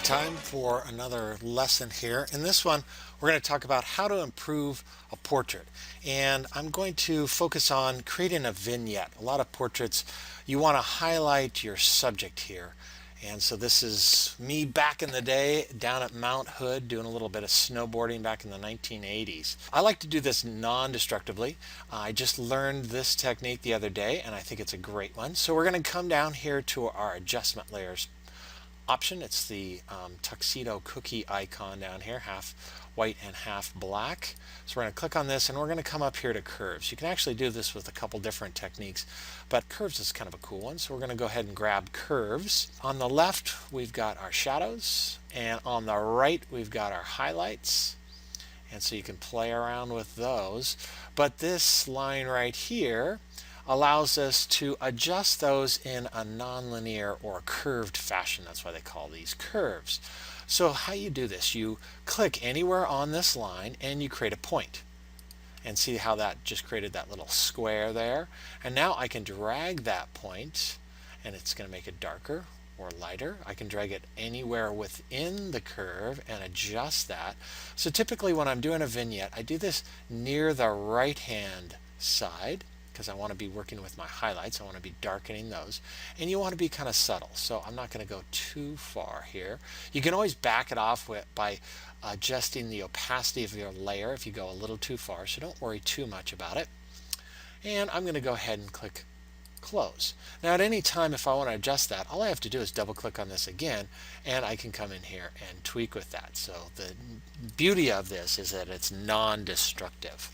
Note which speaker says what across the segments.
Speaker 1: Time for another lesson here. In this one, we're going to talk about how to improve a portrait. And I'm going to focus on creating a vignette. A lot of portraits, you want to highlight your subject here. And so this is me back in the day down at Mount Hood doing a little bit of snowboarding back in the 1980s. I like to do this non-destructively. I just learned this technique the other day and I think it's a great one. So we're going to come down here to our adjustment layers option. It's the tuxedo cookie icon down here, half white and half black. So we're going to click on this and we're going to come up here to curves. You can actually do this with a couple different techniques, but curves is kind of a cool one. So we're going to go ahead and grab curves. On the left, we've got our shadows, and on the right, we've got our highlights. And so you can play around with those. But this line right here allows us to adjust those in a nonlinear or curved fashion. That's why they call these curves. So how you do this, you click anywhere on this line and you create a point. And see how that just created that little square there. And now I can drag that point and it's going to make it darker or lighter. I can drag it anywhere within the curve and adjust that. So typically when I'm doing a vignette, I do this near the right hand side, because I want to be working with my highlights. I want to be darkening those. And you want to be kind of subtle. So I'm not going to go too far here. You can always back it off by adjusting the opacity of your layer if you go a little too far. So don't worry too much about it. And I'm going to go ahead and click close. Now at any time if I want to adjust that, all I have to do is double click on this again and I can come in here and tweak with that. So the beauty of this is that it's non-destructive.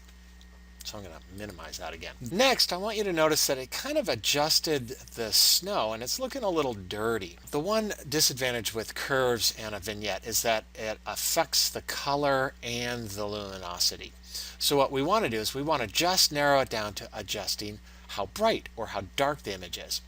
Speaker 1: So I'm going to minimize that again. Next, I want you to notice that it kind of adjusted the snow and it's looking a little dirty. The one disadvantage with curves and a vignette is that it affects the color and the luminosity. So what we want to do is we want to just narrow it down to adjusting how bright or how dark the image is.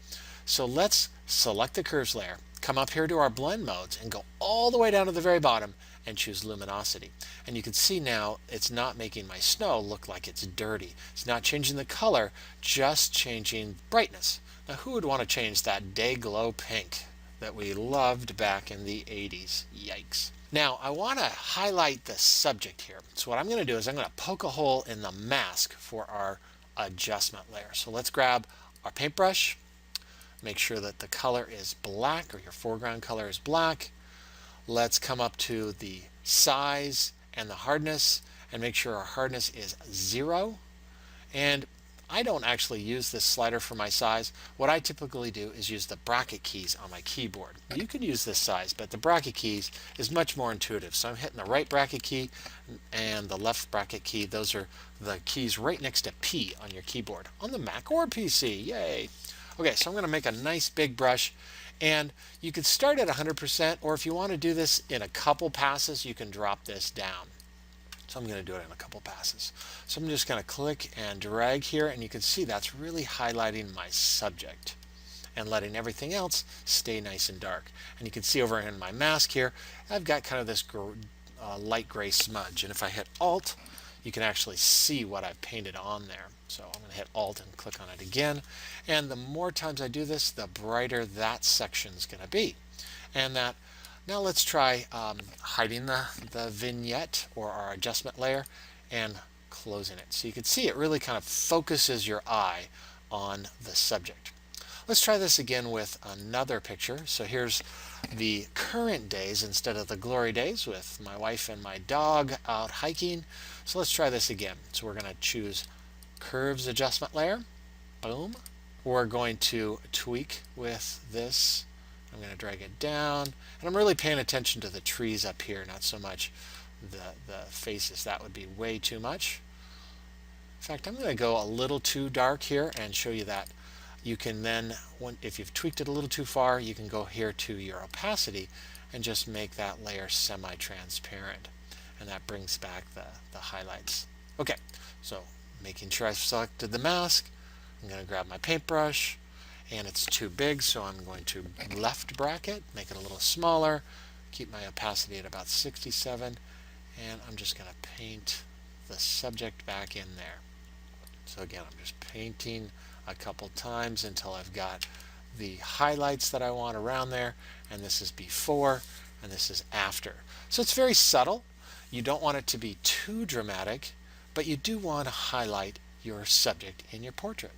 Speaker 1: So let's select the curves layer, come up here to our blend modes and go all the way down to the very bottom and choose luminosity. And you can see now it's not making my snow look like it's dirty. It's not changing the color, just changing brightness. Now who would want to change that day glow pink that we loved back in the 80s? Yikes. Now I want to highlight the subject here. So what I'm going to do is I'm going to poke a hole in the mask for our adjustment layer. So let's grab our paintbrush, make sure that the color is black or your foreground color is black. Let's come up to the size and the hardness and make sure our hardness is 0. And I don't actually use this slider for my size. What I typically do is use the bracket keys on my keyboard. You can use this size, but the bracket keys is much more intuitive. So I'm hitting the right bracket key and the left bracket key. Those are the keys right next to P on your keyboard on the Mac or PC. Yay! Okay, so I'm going to make a nice big brush. And you can start at 100%, or if you want to do this in a couple passes, you can drop this down. So I'm going to do it in a couple passes. So I'm just going to click and drag here, and you can see that's really highlighting my subject and letting everything else stay nice and dark. And you can see over in my mask here, I've got kind of this light gray smudge. And if I hit Alt, you can actually see what I've painted on there. So I'm going to hit Alt and click on it again. And the more times I do this, the brighter that section is going to be. And that, now let's try hiding the vignette or our adjustment layer and closing it. So you can see it really kind of focuses your eye on the subject. Let's try this again with another picture. So here's the current days instead of the glory days with my wife and my dog out hiking. So let's try this again. So we're going to choose curves adjustment layer. Boom. We're going to tweak with this. I'm going to drag it down. And I'm really paying attention to the trees up here, not so much the faces. That would be way too much. In fact, I'm going to go a little too dark here and show you that. You can then, if you've tweaked it a little too far, you can go here to your opacity and just make that layer semi-transparent. And that brings back the highlights. Okay, so making sure I've selected the mask, I'm going to grab my paintbrush, and it's too big, so I'm going to left bracket, make it a little smaller, keep my opacity at about 67, and I'm just going to paint the subject back in there. So again, I'm just painting a couple times until I've got the highlights that I want around there, and this is before, and this is after. So it's very subtle. You don't want it to be too dramatic, but you do want to highlight your subject in your portrait.